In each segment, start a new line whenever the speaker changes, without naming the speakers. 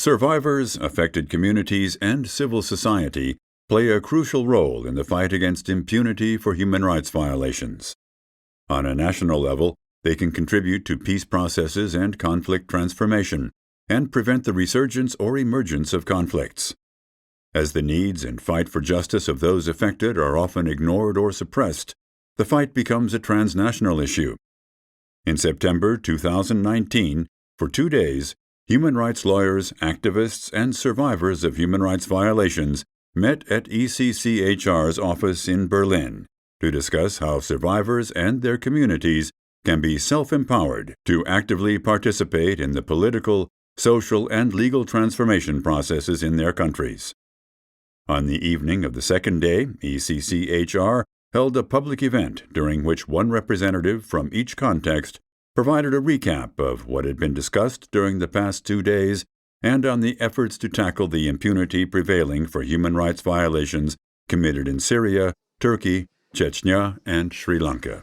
Survivors, affected communities, and civil society play a crucial role in the fight against impunity for human rights violations. On a national level, they can contribute to peace processes and conflict transformation, and prevent the resurgence or emergence of conflicts. As the needs and fight for justice of those affected are often ignored or suppressed, the fight becomes a transnational issue. In September 2019, for 2 days, human rights lawyers, activists, and survivors of human rights violations met at ECCHR's office in Berlin to discuss how survivors and their communities can be self-empowered to actively participate in the political, social, and legal transformation processes in their countries. On the evening of the second day, ECCHR held a public event during which one representative from each context provided a recap of what had been discussed during the past 2 days and on the efforts to tackle the impunity prevailing for human rights violations committed in Syria, Turkey, Chechnya, and Sri Lanka.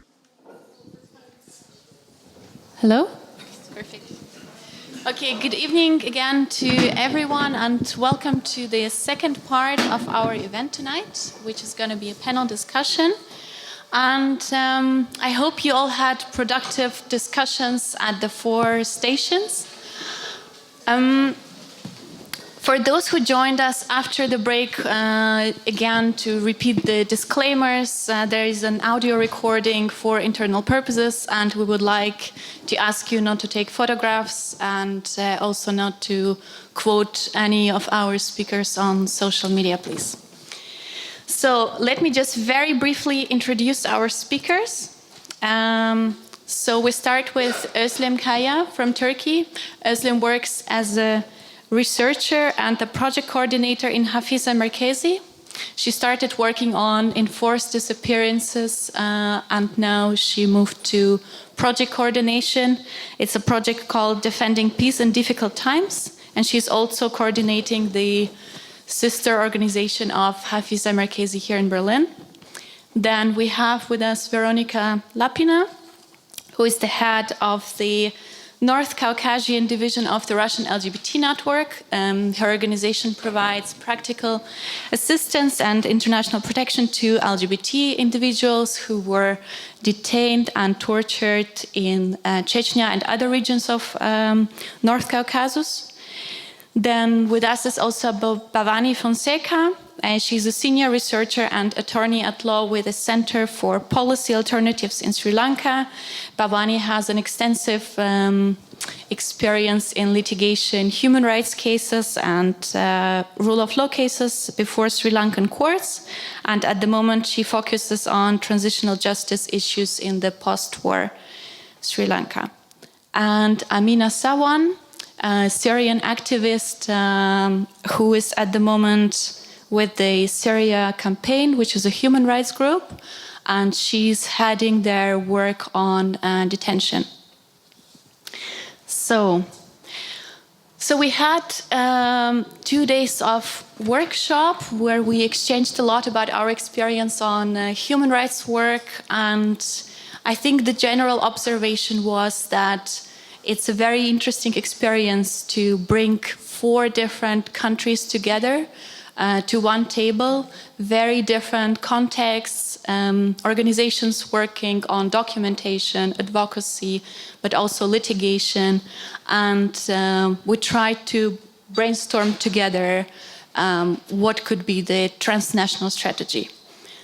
Hello? Perfect. Okay, good evening again to everyone and welcome to the second part of our event tonight, which is going to be a panel discussion. And I hope you all had productive discussions at the 4 stations. For those who joined us after the break, again, to repeat the disclaimers, there is an audio recording for internal purposes, and we would like to ask you not to take photographs and also not to quote any of our speakers on social media, please. So let me just very briefly introduce our speakers. So we start with Özlem Kaya from Turkey. Özlem works as a researcher and the project coordinator in Hafize Merkezi. She started working on enforced disappearances and now she moved to project coordination. It's a project called Defending Peace in Difficult Times, and she's also coordinating the sister organization of Hafize Merkezi here in Berlin. Then we have with us Veronika Lapina, who is the head of the North Caucasian division of the Russian LGBT network. Her organization provides practical assistance and international protection to LGBT individuals who were detained and tortured in Chechnya and other regions of North Caucasus. Then with us is also Bhavani Fonseca. She's a senior researcher and attorney at law with a Center for Policy Alternatives in Sri Lanka. Bhavani has an extensive experience in litigation, human rights cases and rule of law cases before Sri Lankan courts. And at the moment, she focuses on transitional justice issues in the post-war Sri Lanka. And Amina Sawan, a Syrian activist who is at the moment with the Syria campaign, which is a human rights group, and she's heading their work on detention. So we had 2 days of workshop where we exchanged a lot about our experience on human rights work, and I think the general observation was that it's a very interesting experience to bring 4 different countries together to one table, very different contexts, organizations working on documentation, advocacy, but also litigation. And we tried to brainstorm together what could be the transnational strategy.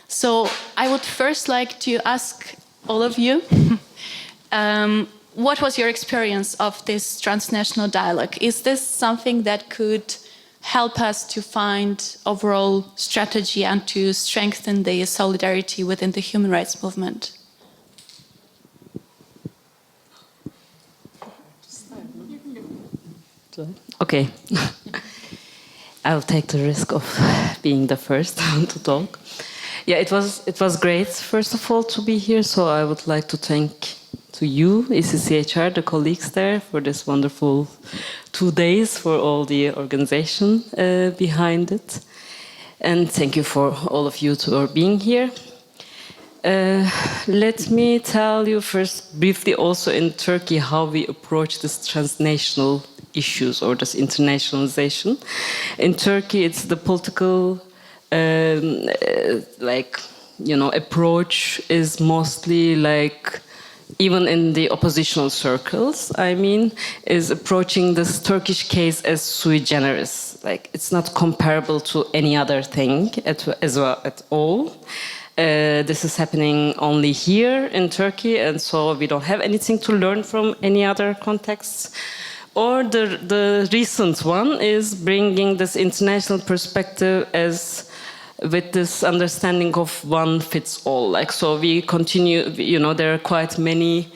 So I would first like to ask all of you, what was your experience of this transnational dialogue? Is this something that could help us to find overall strategy and to strengthen the solidarity within the human rights movement?
Okay. I'll take the risk of being the first to talk. Yeah, it was great, first of all, to be here. So I would like to thank to you, ECCHR, the colleagues there, for this wonderful 2 days, for all the organization behind it. And thank you for all of you for being here. Let me tell you first briefly also in Turkey how we approach this transnational issues or this internationalization. In Turkey, it's the political approach is mostly like, even in the oppositional circles, I mean, is approaching this Turkish case as sui generis. Like, it's not comparable to any other thing at all. This is happening only here in Turkey, and so we don't have anything to learn from any other contexts. Or the recent one is bringing this international perspective as with this understanding of one fits all. Like, so we continue, there are quite many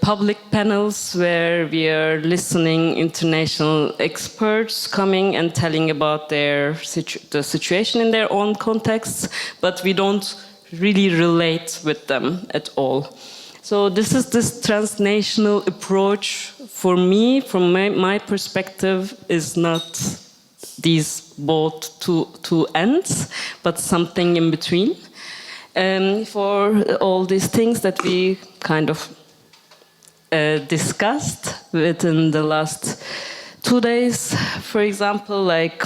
public panels where we are listening international experts coming and telling about the situation in their own contexts, but we don't really relate with them at all. So this is this transnational approach for me, from my perspective, is not these both two ends, but something in between. For all these things that we kind of discussed within the last 2 days, for example, like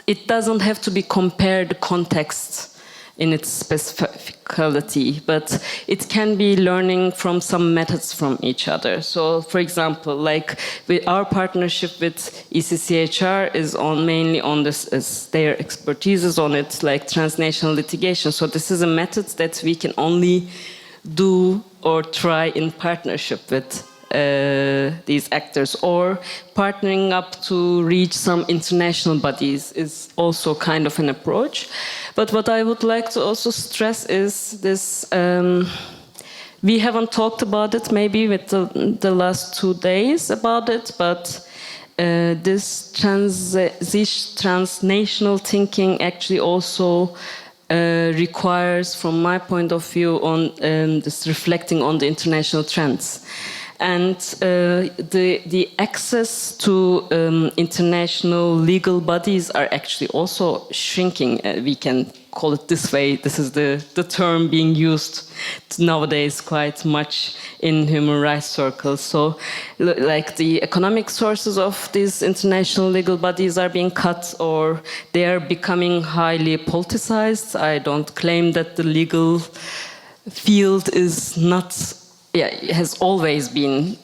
it doesn't have to be compared context in its specificality, but it can be learning from some methods from each other. So, for example, like our partnership with ECCHR is mainly on this, as their expertise is on it, like transnational litigation. So this is a method that we can only do or try in partnership with these actors, or partnering up to reach some international bodies is also kind of an approach. But what I would like to also stress is this, we haven't talked about it maybe with the last 2 days about it, but this transnational thinking actually also requires, from my point of view, on this reflecting on the international trends. And the access to international legal bodies are actually also shrinking. We can call it this way. This is the term being used nowadays quite much in human rights circles. So, like, the economic sources of these international legal bodies are being cut, or they are becoming highly politicized. I don't claim that the legal field is not... it has always been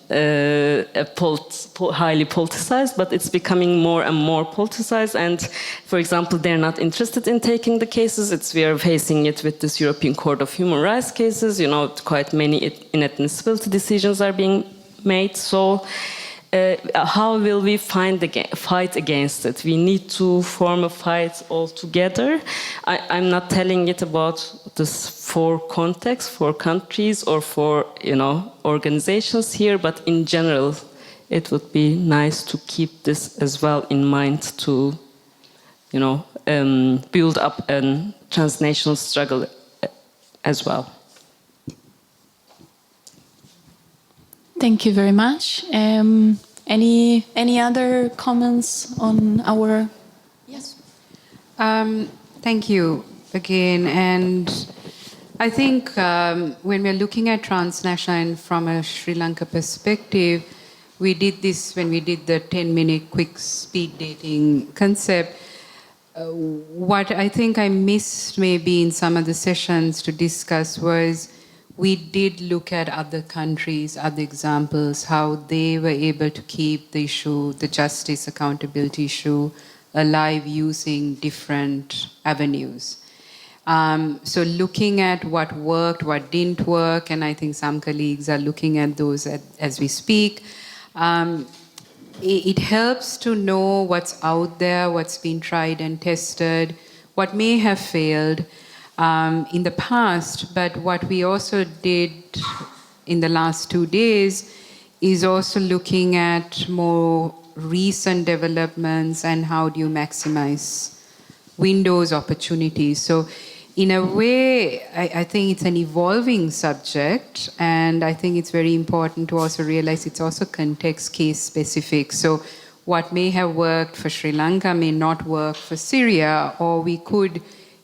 highly politicized, but it's becoming more and more politicized. And, for example, they're not interested in taking the cases. We are facing it with this European Court of Human Rights cases. Quite many inadmissibility decisions are being made. So, how will we fight against it? We need to form a fight all together. I'm not telling it about this for context, for countries, or for organizations here, but in general, it would be nice to keep this as well in mind to, build up a transnational struggle as well.
Thank you very much. Any other comments on our... Yes.
Thank you again. And I think when we're looking at transnational and from a Sri Lanka perspective, we did this when we did the 10-minute quick speed dating concept. What I think I missed maybe in some of the sessions to discuss was we did look at other countries, other examples, how they were able to keep the issue, the justice accountability issue, alive using different avenues. So looking at what worked, what didn't work, and I think some colleagues are looking at those as we speak. It helps to know what's out there, what's been tried and tested, what may have failed in the past, but what we also did in the last 2 days is also looking at more recent developments and how do you maximize windows, opportunities. So in a way, I think it's an evolving subject, and I think it's very important to also realize it's also context case specific. So what may have worked for Sri Lanka may not work for Syria, or we could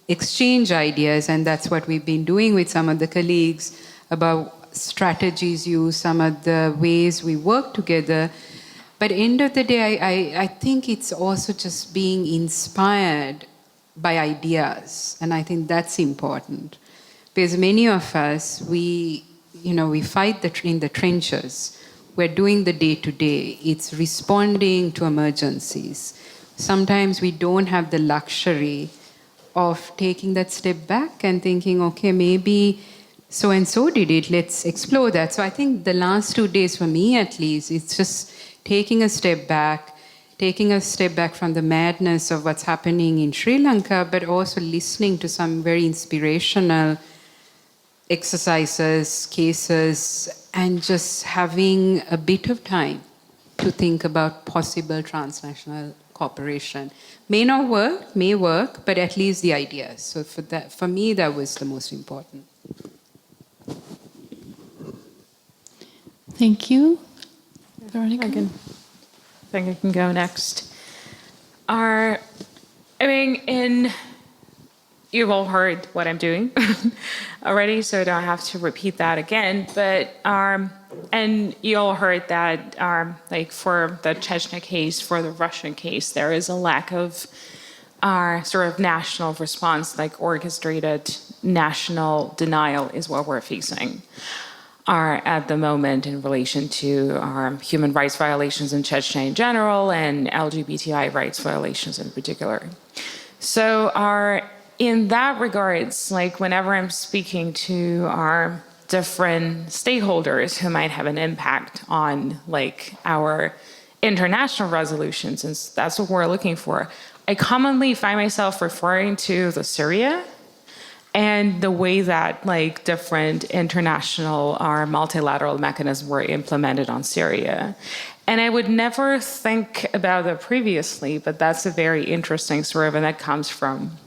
exchange ideas, and that's what we've been doing with some of the colleagues about strategies used, some of the ways we work together. But end of the day, I think it's also just being inspired by ideas. And I think that's important. Because many of us, we fight in the trenches. We're doing the day-to-day. It's responding to emergencies. Sometimes we don't have the luxury of taking that step back and thinking, okay, maybe so-and-so did it, let's explore that. So I think the last 2 days, for me at least, it's just taking a step back from the madness of what's happening in Sri Lanka, but also listening to some very inspirational exercises, cases, and just having a bit of time to think about possible transnational cooperation. May not work, may work, but at least the ideas. So for me, that was the most important.
Thank you. Veronica?
I think I can go next. You've all heard what I'm doing already, so I don't have to repeat that again. But and you all heard that like for the Chechnya case, for the Russian case, there is a lack of sort of national response, like orchestrated national denial is what we're facing at the moment in relation to human rights violations in Chechnya in general and LGBTI rights violations in particular. So in that regards, like whenever I'm speaking to our different stakeholders who might have an impact on like our international resolutions, and that's what we're looking for, I commonly find myself referring to the Syria and the way that like different international or multilateral mechanisms were implemented on Syria. And I would never think about that previously, but that's a very interesting story, and that comes from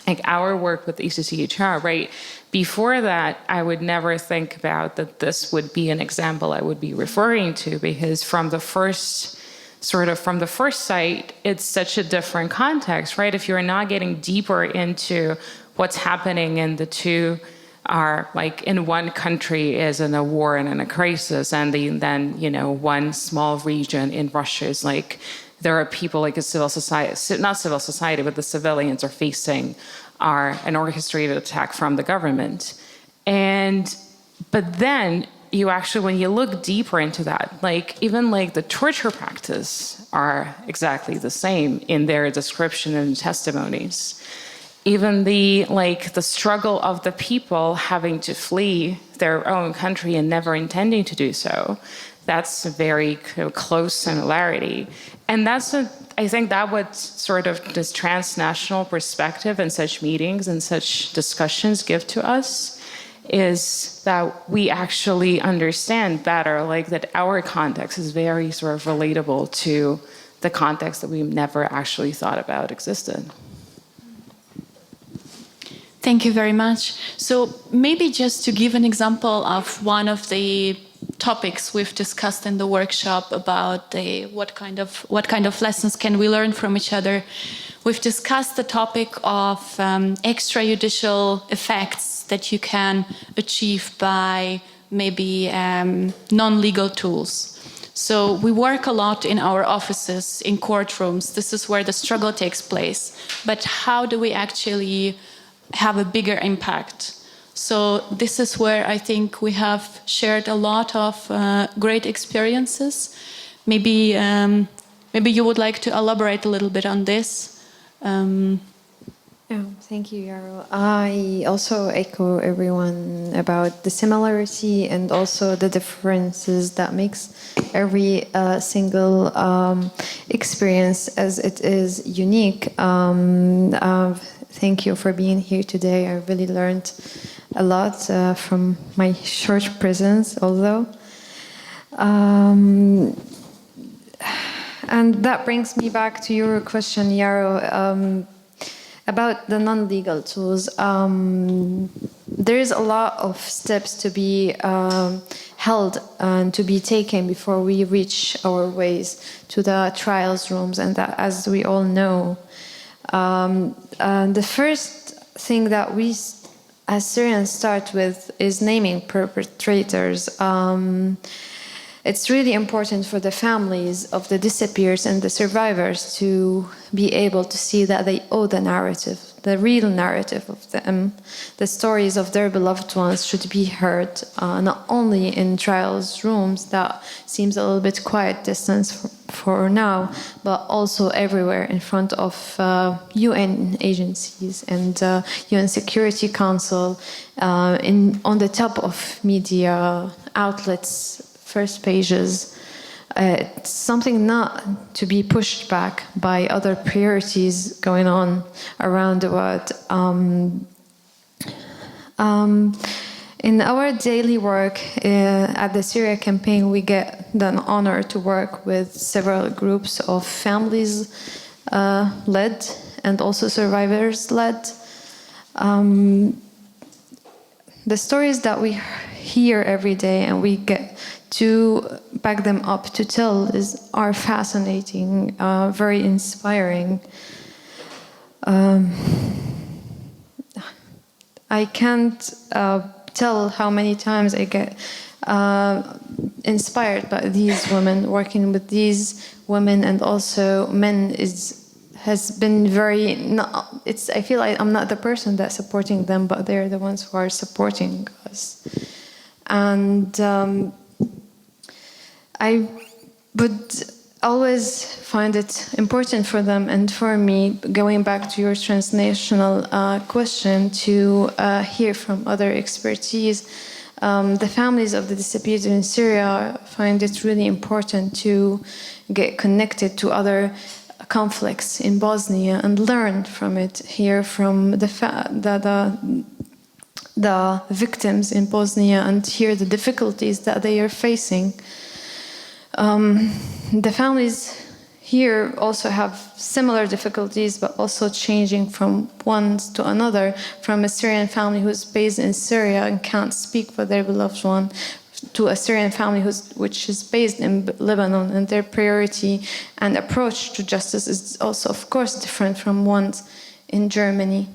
like our work with ECCHR, right? Before that, I would never think about that this would be an example I would be referring to, because from the first sight, it's such a different context, right? If you're not getting deeper into what's happening in the two are like in one country is in a war and in a crisis, and then one small region in Russia is like there are people like a civil society, not civil society, but the civilians are facing an orchestrated attack from the government. But then you actually, when you look deeper into that, like even like the torture practice are exactly the same in their description and testimonies. Even the struggle of the people having to flee their own country and never intending to do so, that's a very close similarity. And I think that what sort of this transnational perspective and such meetings and such discussions give to us is that we actually understand better, like that our context is very sort of relatable to the context that we never actually thought about existed.
Thank you very much. So maybe just to give an example of one of the topics we've discussed in the workshop about what kind of lessons can we learn from each other. We've discussed the topic of extrajudicial effects that you can achieve by maybe non-legal tools. So we work a lot in our offices, in courtrooms. This is where the struggle takes place. But how do we actually have a bigger impact? So this is where I think we have shared a lot of great experiences. Maybe you would like to elaborate a little bit on this.
Thank you, Yaro. I also echo everyone about the similarity and also the differences that makes every single experience as it is unique. Thank you for being here today. I really learned a lot from my short presence, although. And that brings me back to your question, Yaro, about the non-legal tools. There is a lot of steps to be held and to be taken before we reach our ways to the trials rooms, and that, as we all know, the first thing that we as Syrians start with is naming perpetrators. it's really important for the families of the disappeared and the survivors to be able to see that they owe the narrative, the real narrative of them. The stories of their beloved ones should be heard, not only in trials rooms, that seems a little bit quiet distance for now, but also everywhere in front of UN agencies and UN Security Council, on the top of media outlets, first pages. It's something not to be pushed back by other priorities going on around the world. In our daily work at the Syria campaign, we get the honor to work with several groups of families led and also survivors led. The stories that we hear every day and we get to back them up to tell are fascinating, very inspiring. I can't tell how many times I get inspired by these women. Working with these women and also men has been very. I feel like I'm not the person that's supporting them, but they're the ones who are supporting us. And I would always find it important for them and for me, going back to your transnational question, to hear from other expertise. The families of the disappeared in Syria find it really important to get connected to other conflicts in Bosnia and learn from it, hear from the victims in Bosnia and hear the difficulties that they are facing. The families here also have similar difficulties, but also changing from one to another, from a Syrian family who's based in Syria and can't speak for their beloved one, to a Syrian family which is based in Lebanon, and their priority and approach to justice is also, of course, different from one's in Germany.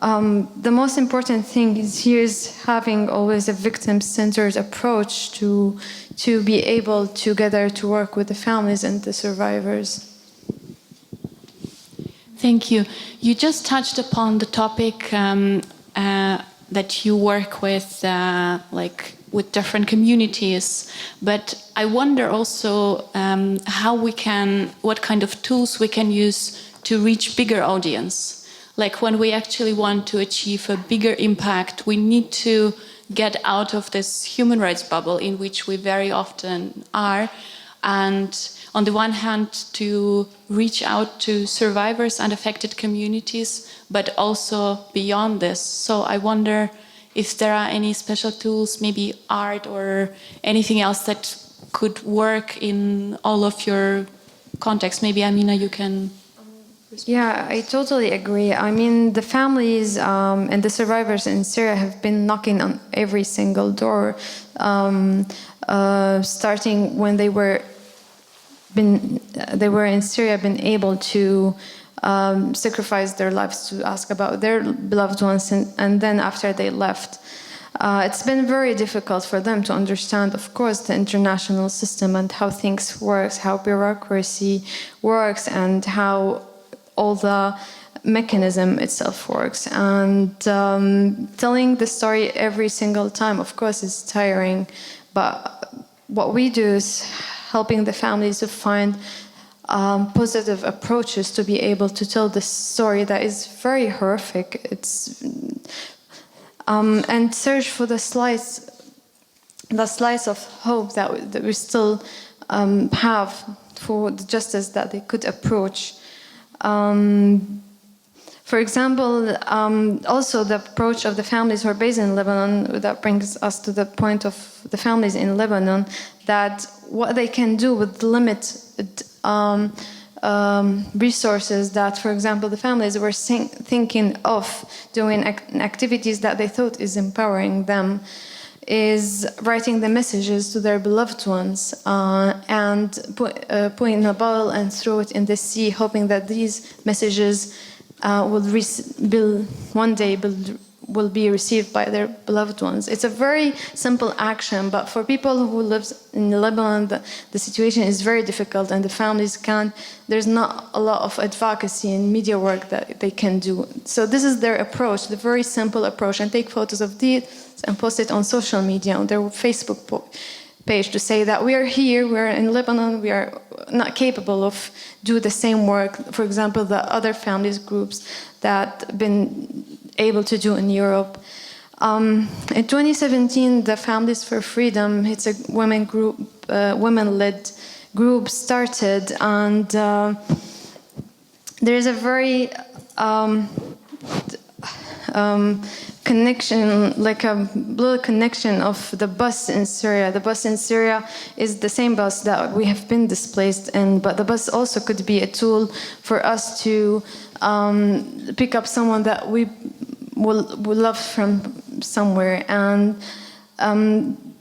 The most important thing is having always a victim-centered approach to be able together to work with the families and the survivors.
Thank you. You just touched upon the topic that you work with, with different communities, but I wonder also what kind of tools we can use to reach bigger audience. Like when we actually want to achieve a bigger impact, we need to get out of this human rights bubble in which we very often are, and on the one hand to reach out to survivors and affected communities, but also beyond this. So I wonder if there are any special tools, maybe art or anything else that could work in all of your contexts. Maybe Amina, you can...
Yeah, I totally agree. I mean, the families and the survivors in Syria have been knocking on every single door, starting when they were in Syria, been able to sacrifice their lives to ask about their beloved ones, and then after they left. It's been very difficult for them to understand, of course, the international system and how things work, how bureaucracy works, and how all the mechanism itself works. And telling the story every single time, of course, is tiring. But what we do is helping the families to find positive approaches to be able to tell the story that is very horrific. And search for the slice of hope that we still have for the justice that they could approach. For example, also the approach of the families who are based in Lebanon, that brings us to the point of the families in Lebanon, that what they can do with limited resources, that, for example, the families were thinking of doing activities that they thought is empowering them, is writing the messages to their beloved ones and put in a bottle and throw it in the sea, hoping that these messages will one day build will be received by their beloved ones. It's a very simple action, but for people who live in Lebanon, the situation is very difficult, and the families can't. There's not a lot of advocacy and media work that they can do. So this is their approach, the very simple approach, and take photos of these and post it on social media, on their Facebook page, to say that we are here, we're in Lebanon, we are not capable of do the same work, for example, the other families groups that been able to do in Europe. In 2017, the Families for Freedom, it's a women group, women-led group started, and there is a very connection, like a little connection of the bus in Syria. The bus in Syria is the same bus that we have been displaced in, but the bus also could be a tool for us to pick up someone that we will love from somewhere. And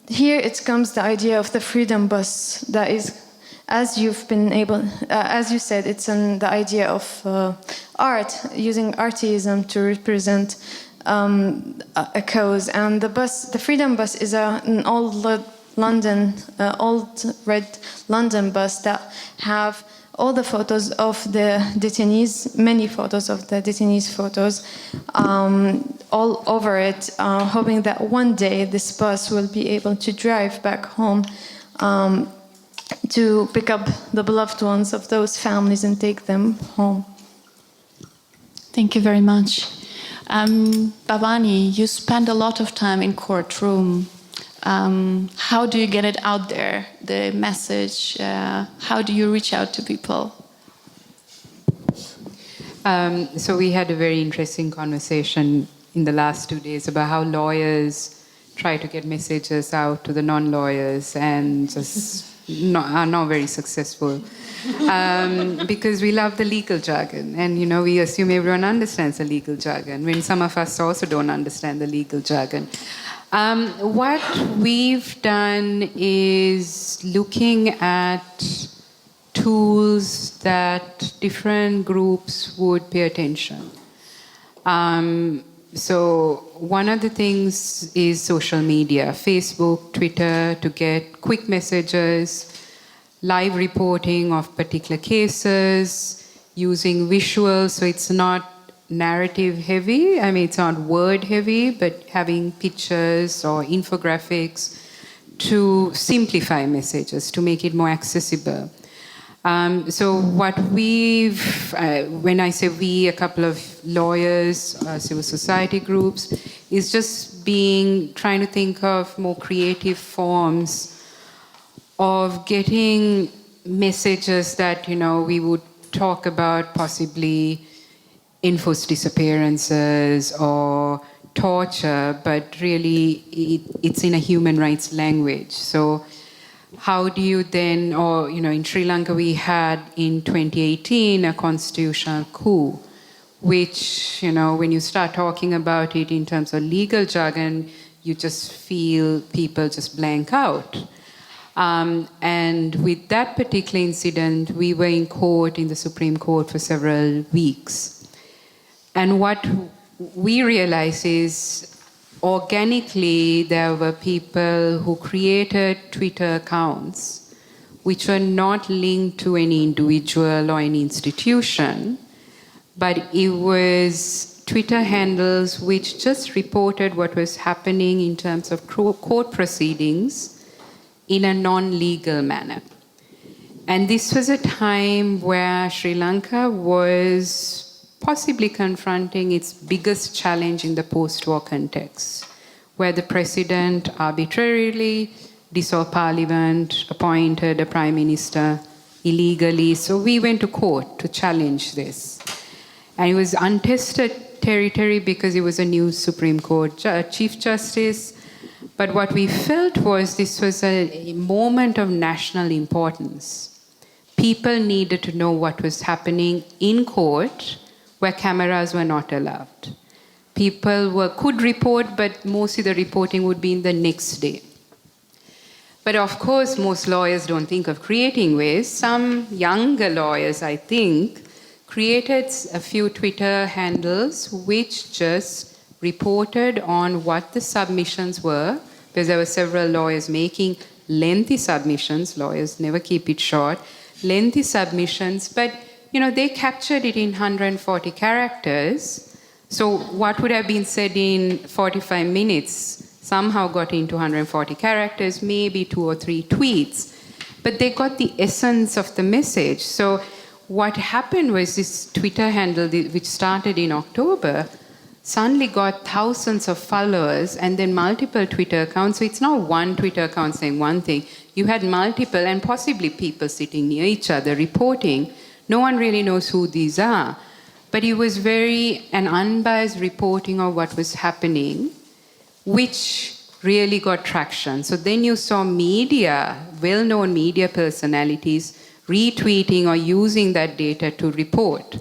here it comes the idea of the freedom bus that is, as you've been able, as you said, it's the idea of art, using artism to represent a cause. And the freedom bus is an old London, old red London bus that have all the photos of the detainees, many photos of the detainees' photos, all over it, hoping that one day this bus will be able to drive back home to pick up the beloved ones of those families and take them home.
Thank you very much. Babani, you spend a lot of time in courtroom. How do you get it out there, the message? How do you reach out to people?
So we had a very interesting conversation in the last 2 days about how lawyers try to get messages out to the non-lawyers and just are not very successful. Because we love the legal jargon, and we assume everyone understands the legal jargon, when some of us also don't understand the legal jargon. What we've done is looking at tools that different groups would pay attention. So one of the things is social media, Facebook, Twitter, to get quick messages, live reporting of particular cases, using visuals, so it's not narrative heavy. I mean, it's not word heavy, but having pictures or infographics to simplify messages, to make it more accessible. So what we've, when I say we, a couple of lawyers, civil society groups, is just trying to think of more creative forms of getting messages that, we would talk about possibly enforced disappearances or torture, but really it's in a human rights language. So how do you then, or in Sri Lanka we had in 2018 a constitutional coup, which, when you start talking about it in terms of legal jargon, you just feel people just blank out. And with that particular incident, we were in court, in the Supreme Court, for several weeks. And what we realized is, organically, there were people who created Twitter accounts which were not linked to any individual or any institution, but it was Twitter handles which just reported what was happening in terms of court proceedings in a non-legal manner. And this was a time where Sri Lanka was possibly confronting its biggest challenge in the post-war context, where the president arbitrarily dissolved parliament, appointed a prime minister illegally. So we went to court to challenge this. And it was untested territory because it was a new Supreme Court Chief Justice. But what we felt was this was a moment of national importance. People needed to know what was happening in court, where cameras were not allowed. People could report, but mostly the reporting would be in the next day. But of course, most lawyers don't think of creating ways. Some younger lawyers, I think, created a few Twitter handles which just reported on what the submissions were, because there were several lawyers making lengthy submissions. Lawyers never keep it short. Lengthy submissions, but they captured it in 140 characters. So what would have been said in 45 minutes somehow got into 140 characters, maybe 2 or 3 tweets. But they got the essence of the message. So what happened was this Twitter handle, which started in October, suddenly got thousands of followers and then multiple Twitter accounts. So it's not one Twitter account saying one thing. You had multiple and possibly people sitting near each other reporting. No one really knows who these are. But it was an unbiased reporting of what was happening, which really got traction. So then you saw media, well-known media personalities, retweeting or using that data to report.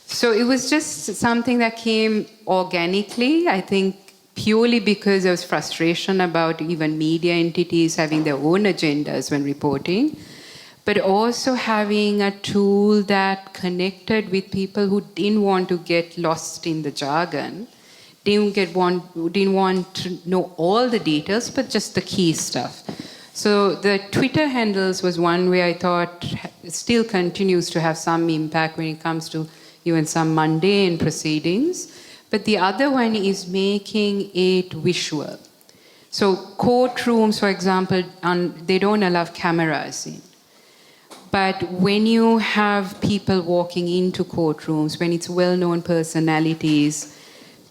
So it was just something that came organically, I think purely because there was frustration about even media entities having their own agendas when reporting, but also having a tool that connected with people who didn't want to get lost in the jargon, didn't want to know all the details, but just the key stuff. So the Twitter handles was one way I thought still continues to have some impact when it comes to even some mundane proceedings. But the other one is making it visual. So courtrooms, for example, they don't allow cameras in. But when you have people walking into courtrooms, when it's well-known personalities,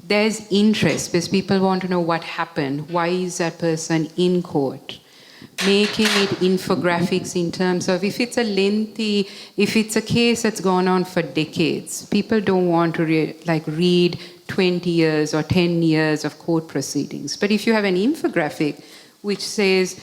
there's interest because people want to know what happened. Why is that person in court? Making it infographics in terms of if it's a case that's gone on for decades, people don't want to read 20 years or 10 years of court proceedings. But if you have an infographic which says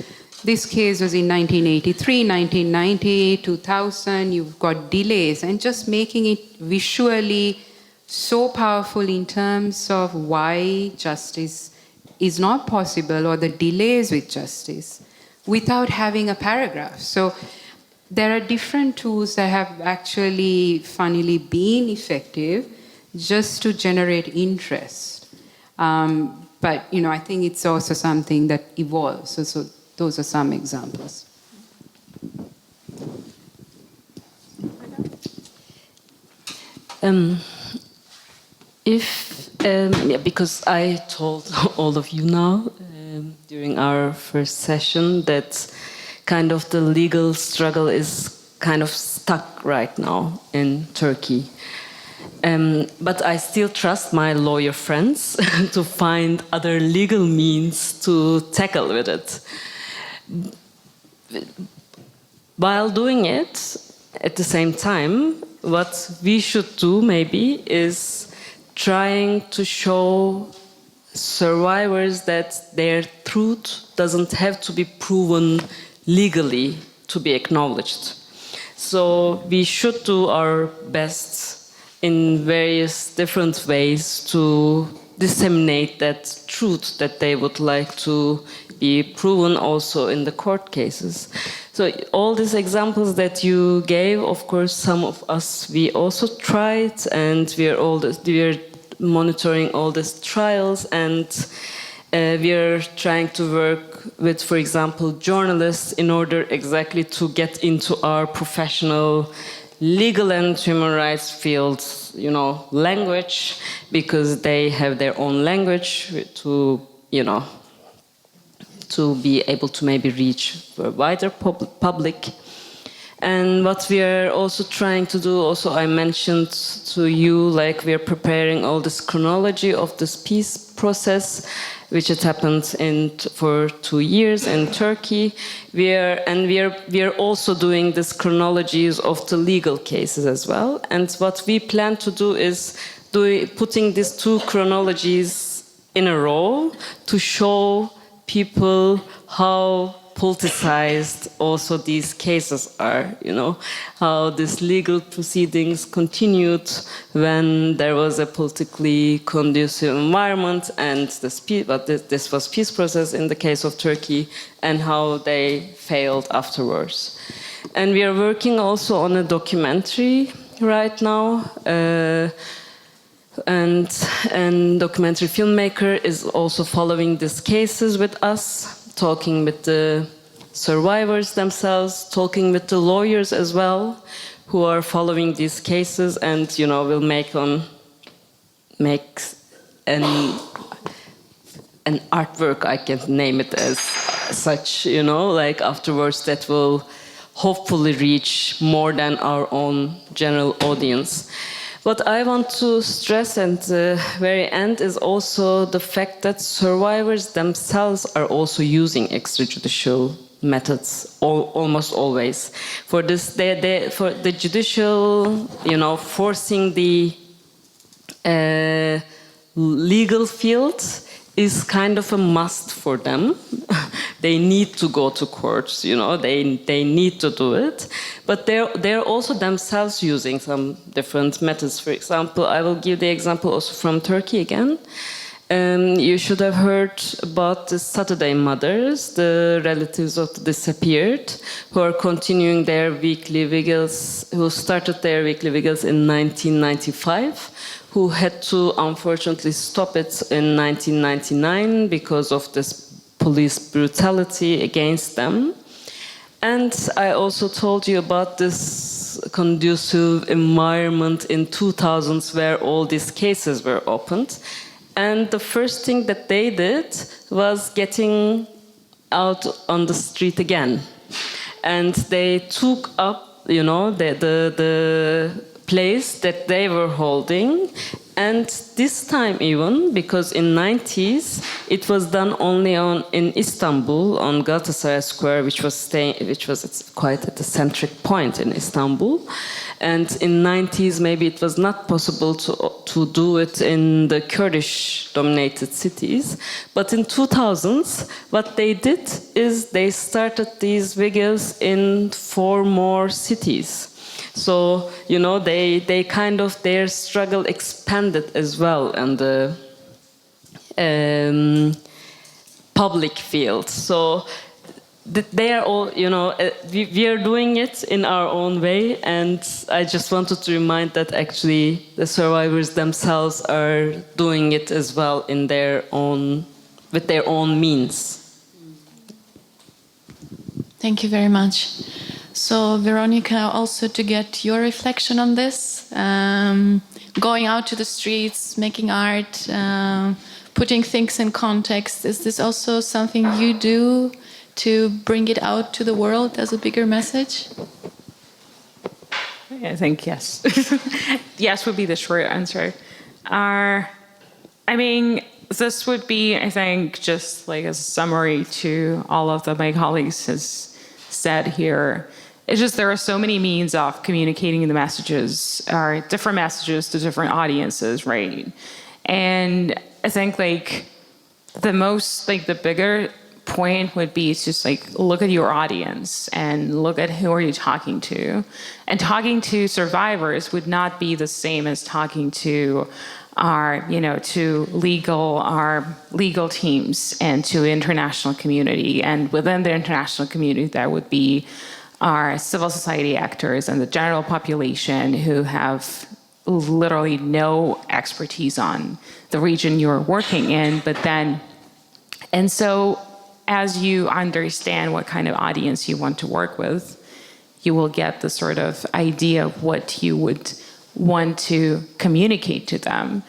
this case was in 1983, 1990, 2000, you've got delays, and just making it visually so powerful in terms of why justice is not possible or the delays with justice without having a paragraph. So there are different tools that have actually funnily been effective just to generate interest. But I think it's also something that evolves. So those are some examples.
Because I told all of you now during our first session that kind of the legal struggle is kind of stuck right now in Turkey. But I still trust my lawyer friends to find other legal means to tackle with it. While doing it, at the same time, what we should do maybe is trying to show survivors that their truth doesn't have to be proven legally to be acknowledged. So we should do our best in various different ways to disseminate that truth that they would like to be proven also in the court cases. So all these examples that you gave, of course, some of us, we also tried, and we are monitoring all these trials, and we are trying to work with, for example, journalists in order exactly to get into our professional legal and human rights fields, language, because they have their own language to be able to maybe reach a wider public. And what we are also trying to do, also I mentioned to you, we are preparing all this chronology of this peace process, which had happened for 2 years in Turkey. We are also doing these chronologies of the legal cases as well. And what we plan to do is putting these 2 chronologies in a row to show people how politicized also these cases are, how these legal proceedings continued when there was a politically conducive environment, and this was peace process in the case of Turkey, and how they failed afterwards. And we are working also on a documentary right now, and documentary filmmaker, is also following these cases with us, talking with the survivors themselves, talking with the lawyers as well, who are following these cases, and will make an artwork, I can name it as such, like afterwards, that will hopefully reach more than our own general audience. What I want to stress at the very end is also the fact that survivors themselves are also using extrajudicial methods, almost always. For this, for the judicial, forcing the legal field is kind of a must for them. They need to go to courts, they need to do it. But they're also themselves using some different methods. For example, I will give the example also from Turkey again. You should have heard about the Saturday mothers, the relatives of the disappeared, who are continuing their weekly vigils, who started their weekly vigils in 1995, who had to unfortunately stop it in 1999 because of this police brutality against them. And I also told you about this conducive environment in 2000s where all these cases were opened. And the first thing that they did was getting out on the street again. And they took up, the place that they were holding. And this time even, because in 90s, it was done only in Istanbul, on Galatasaray Square, which was quite at the centric point in Istanbul. And in 90s, maybe it was not possible to do it in the Kurdish-dominated cities. But in 2000s, what they did is they started these vigils in 4 more cities. So, they kind of, their struggle expanded as well in the public field. So they are all, we are doing it in our own way, and I just wanted to remind that actually the survivors themselves are doing it as well in with their own means.
Thank you very much. So, Veronica, also to get your reflection on this, going out to the streets, making art, putting things in context, is this also something you do to bring it out to the world as a bigger message?
I think yes. Yes would be the short answer. This would be, I think, just like a summary to all of my colleagues has said here. It's just there are so many means of communicating the messages, or different messages to different audiences, right? And I think the bigger point would be just look at your audience and look at who are you talking to. And talking to survivors would not be the same as talking to our legal teams and to international community. And within the international community, that would be our civil society actors and the general population who have literally no expertise on the region you're working in. And so as you understand what kind of audience you want to work with, you will get the sort of idea of what you would want to communicate to them.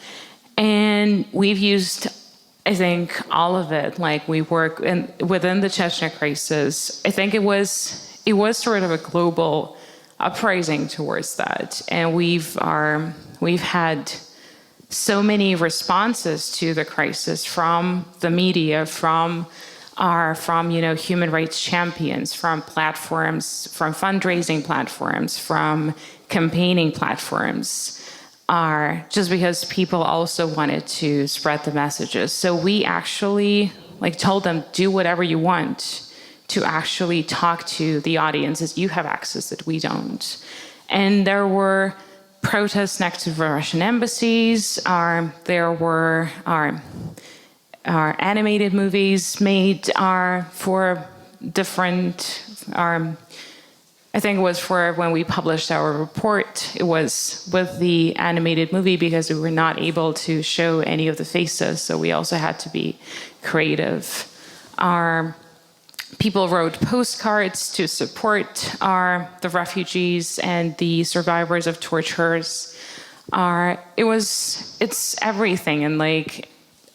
And we've used, I think, all of it. We work within the Chechnya crisis. I think it was sort of a global uprising towards that, and we've had so many responses to the crisis from the media, from human rights champions, from platforms, from fundraising platforms, from campaigning platforms, just because people also wanted to spread the messages. So we actually told them, do whatever you want to actually talk to the audiences. You have access that we don't. And there were protests next to the Russian embassies. There were animated movies made for different I think it was for when we published our report, it was with the animated movie because we were not able to show any of the faces, so we also had to be creative. Our people wrote postcards to support the refugees and the survivors of tortures. It's everything, and like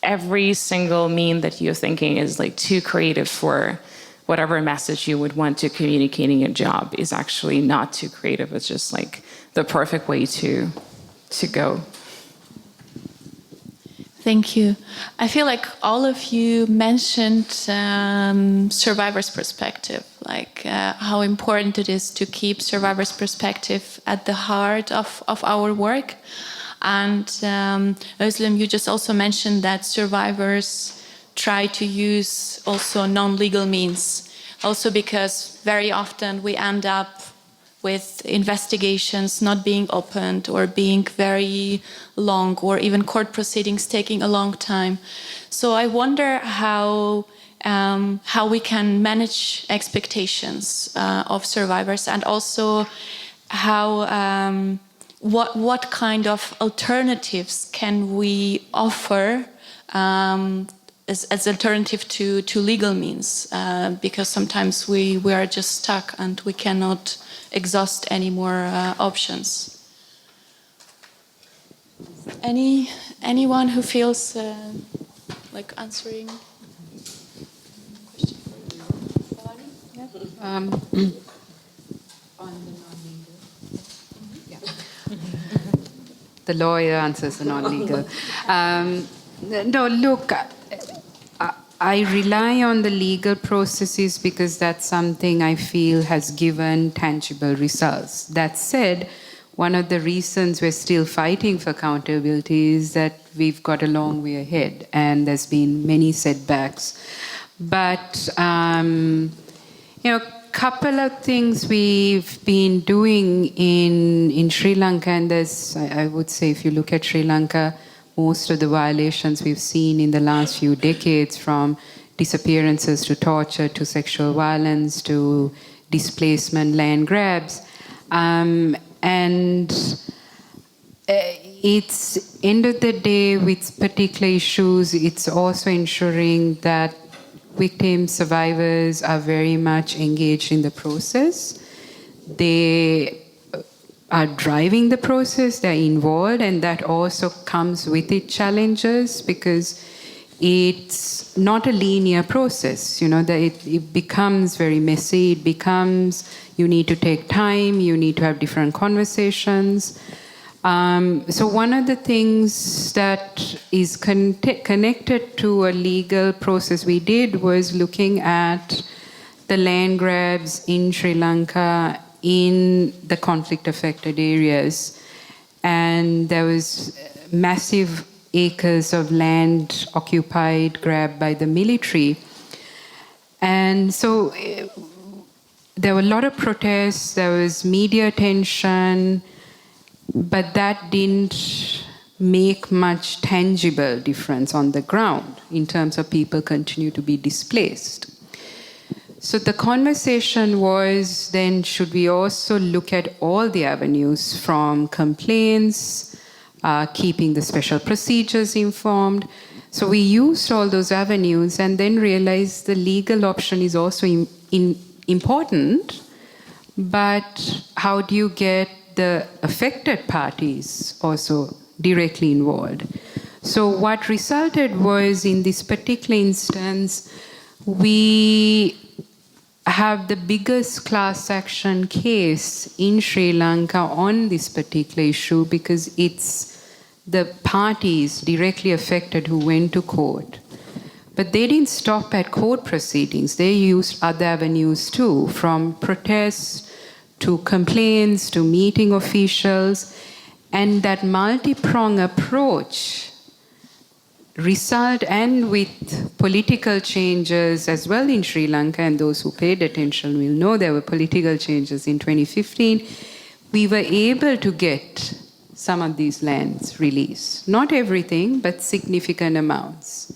every single meme that you're thinking is like too creative for whatever message you would want to communicate in your job is actually not too creative. It's just like the perfect way to go.
Thank you. I feel like all of you mentioned survivor's perspective, like how important it is to keep survivor's perspective at the heart of our work. And Özlem, you just also mentioned that survivors try to use also non-legal means, also because very often we end up with investigations not being opened or being very long, or even court proceedings taking a long time. So I wonder how we can manage expectations of survivors, and also how what kind of alternatives can we offer as alternative to legal means, because sometimes we are just stuck and we cannot exhaust any more options. Anyone who feels like answering?
On the non-legal. Yeah. The lawyer answers the non-legal. No, look, I rely on the legal processes because that's something I feel has given tangible results. That said, one of the reasons we're still fighting for accountability is that we've got a long way ahead and there's been many setbacks. But, couple of things we've been doing in Sri Lanka, and there's, I would say, if you look at Sri Lanka, most of the violations we've seen in the last few decades, from disappearances to torture to sexual violence to displacement, land grabs. It's end of the day with particular issues, it's also ensuring that victims, survivors are very much engaged in the process. They are driving the process, they're involved, and that also comes with its challenges because it's not a linear process. That it becomes very messy. It becomes, you need to take time, you need to have different conversations. So one of the things that is connected to a legal process we did was looking at the land grabs in Sri Lanka in the conflict-affected areas. And there was massive acres of land occupied, grabbed by the military. And so there were a lot of protests, there was media attention, but that didn't make much tangible difference on the ground in terms of people continue to be displaced. So the conversation was then, should we also look at all the avenues from complaints, keeping the special procedures informed? So we used all those avenues and then realized the legal option is also important, but how do you get the affected parties also directly involved? So what resulted was, in this particular instance, we have the biggest class action case in Sri Lanka on this particular issue because it's the parties directly affected who went to court. But they didn't stop at court proceedings. They used other avenues too, from protests to complaints to meeting officials. And that multi-pronged approach and with political changes as well in Sri Lanka, and those who paid attention will know there were political changes in 2015, we were able to get some of these lands released. Not everything, but significant amounts.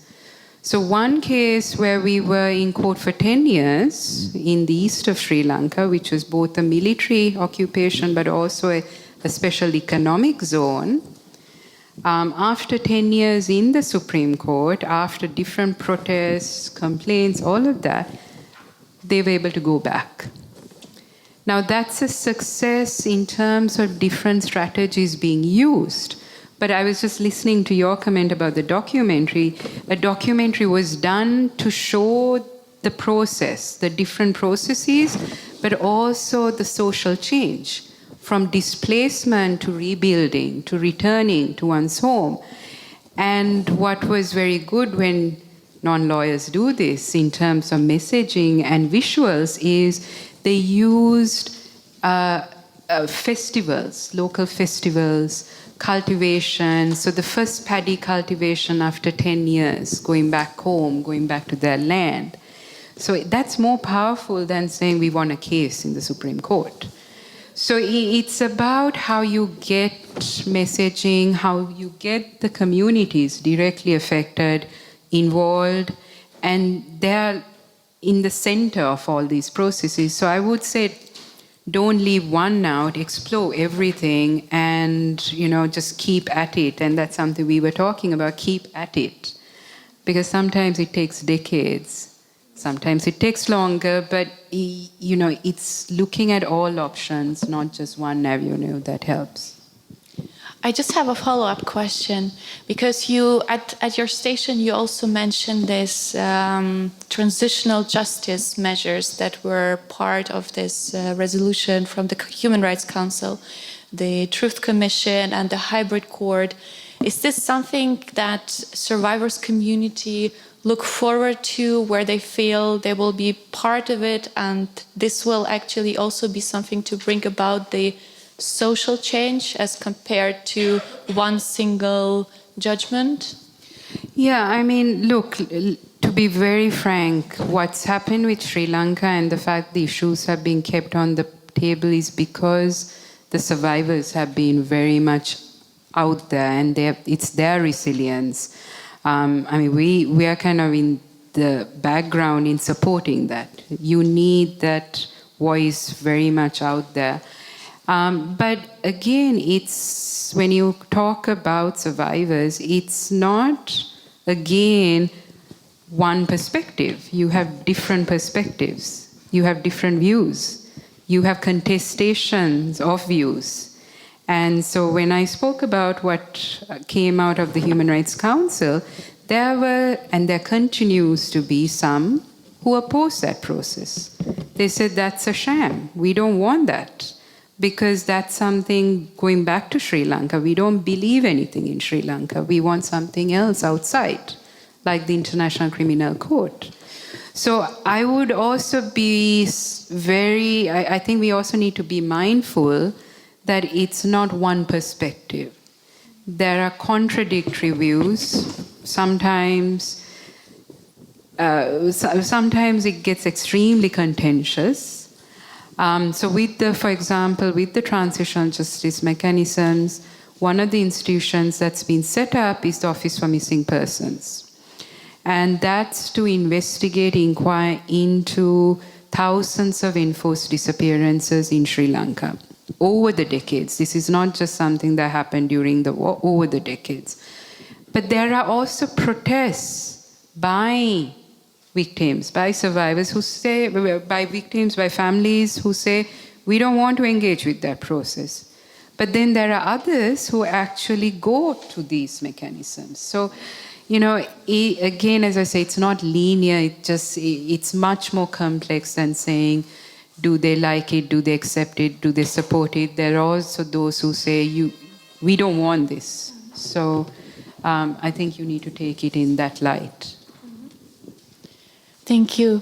So one case where we were in court for 10 years in the east of Sri Lanka, which was both a military occupation but also a special economic zone, after 10 years in the Supreme Court, after different protests, complaints, all of that, they were able to go back. Now that's a success in terms of different strategies being used. But I was just listening to your comment about the documentary. A documentary was done to show the process, the different processes, but also the social change, from displacement to rebuilding, to returning to one's home. And what was very good when non-lawyers do this in terms of messaging and visuals is they used festivals, local festivals, cultivation. So the first paddy cultivation after 10 years, going back home, going back to their land. So that's more powerful than saying we won a case in the Supreme Court. So it's about how you get messaging, how you get the communities directly affected, involved, and they're in the center of all these processes. So I would say, don't leave one out, explore everything, and just keep at it. And that's something we were talking about, keep at it. Because sometimes it takes decades, sometimes it takes longer, but it's looking at all options, not just one avenue that helps.
I just have a follow-up question, because you, at your station, you also mentioned this transitional justice measures that were part of this resolution from the Human Rights Council, the Truth Commission and the hybrid court. Is this something that survivors community look forward to, where they feel they will be part of it, and this will actually also be something to bring about the social change as compared to one single judgment?
Yeah, I mean, look, to be very frank, what's happened with Sri Lanka and the fact the issues have been kept on the table is because the survivors have been very much out there, and it's their resilience. I mean, we are kind of in the background in supporting that. You need that voice very much out there. But again, it's when you talk about survivors, it's not, again, one perspective. You have different perspectives. You have different views. You have contestations of views. And so when I spoke about what came out of the Human Rights Council, there were, and there continues to be, some who oppose that process. They said that's a sham. We don't want that. Because that's something going back to Sri Lanka. We don't believe anything in Sri Lanka. We want something else outside, like the International Criminal Court. So I would also be I think we also need to be mindful that it's not one perspective. There are contradictory views. Sometimes it gets extremely contentious. So for example, with the transitional justice mechanisms, one of the institutions that's been set up is the Office for Missing Persons. And that's to inquire into thousands of enforced disappearances in Sri Lanka over the decades. This is not just something that happened during the war, over the decades. But there are also protests by victims, by survivors who say, by victims, by families who say, we don't want to engage with that process. But then there are others who actually go to these mechanisms. So, again, as I say, it's not linear, it's much more complex than saying, do they like it, do they accept it, do they support it? There are also those who say, we don't want this. So I think you need to take it in that light.
Thank you.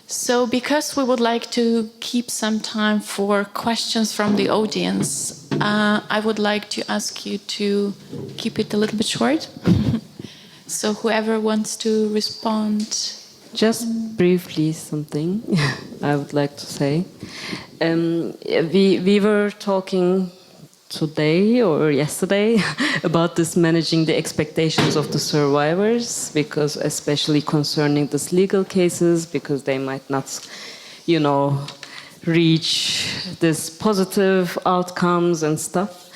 So because we would like to keep some time for questions from the audience, I would like to ask you to keep it a little bit short. So whoever wants to respond.
Just briefly something I would like to say. We were talking today or yesterday about this managing the expectations of the survivors, because especially concerning these legal cases, because they might not, reach this positive outcomes and stuff.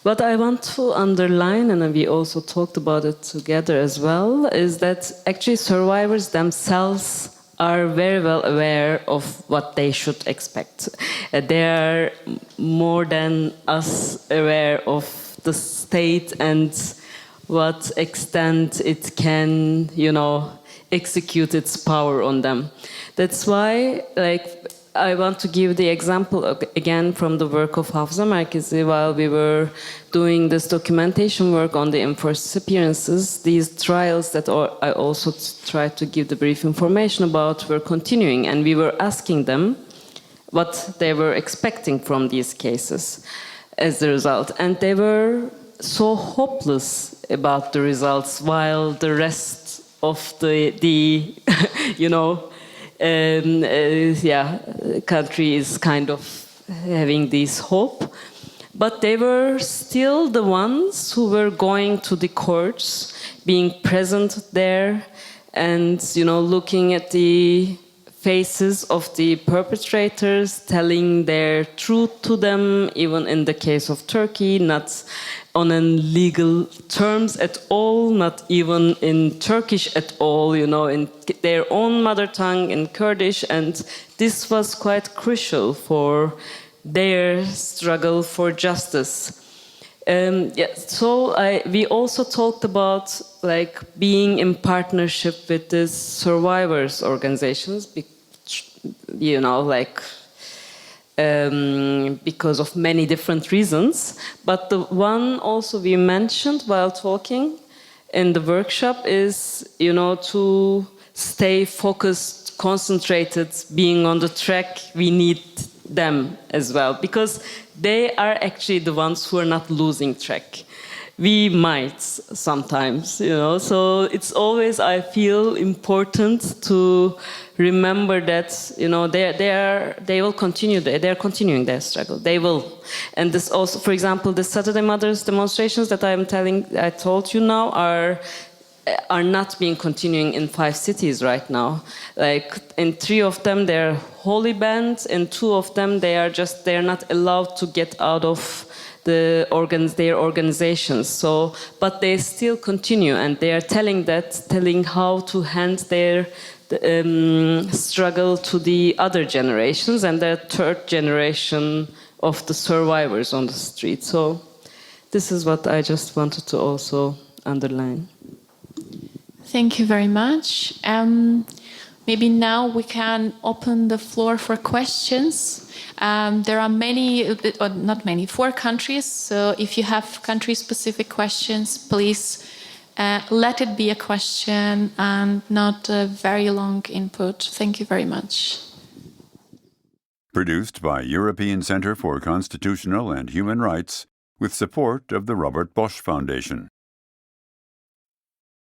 What I want to underline, and we also talked about it together as well, is that actually survivors themselves are very well aware of what they should expect. They are more than us aware of the state and what extent it can, execute its power on them. That's why, I want to give the example again from the work of Hafıza Merkezi. While we were doing this documentation work on the enforced disappearances, these trials that I also tried to give the brief information about were continuing, and we were asking them what they were expecting from these cases as the result. And they were so hopeless about the results, while the rest of the country is kind of having this hope. But they were still the ones who were going to the courts, being present there, and looking at the faces of the perpetrators, telling their truth to them, even in the case of Turkey, not on legal terms at all, not even in Turkish at all, in their own mother tongue, in Kurdish, and this was quite crucial for their struggle for justice. So we also talked about being in partnership with these survivors organizations, because of many different reasons. But the one also we mentioned while talking in the workshop is, to stay focused, concentrated, being on the track. We need them as well, because they are actually the ones who are not losing track. We might sometimes, so it's always, I feel, important to remember that, they will continue, they're continuing their struggle, they will. And this also, for example, the Saturday Mothers demonstrations that I told you now are not being continuing in 5 cities right now. In 3 of them, they're wholly banned, and 2 of them, they're not allowed to get out of their organizations. So, but they still continue, and they are telling how to hand their struggle to the other generations and the 3rd generation of the survivors on the street. So, this is what I just wanted to also underline.
Thank you very much. Maybe now we can open the floor for questions. There are not many, 4 countries. So if you have country-specific questions, please let it be a question and not a very long input. Thank you very much.
Produced by European Centre for Constitutional and Human Rights with support of the Robert Bosch Foundation.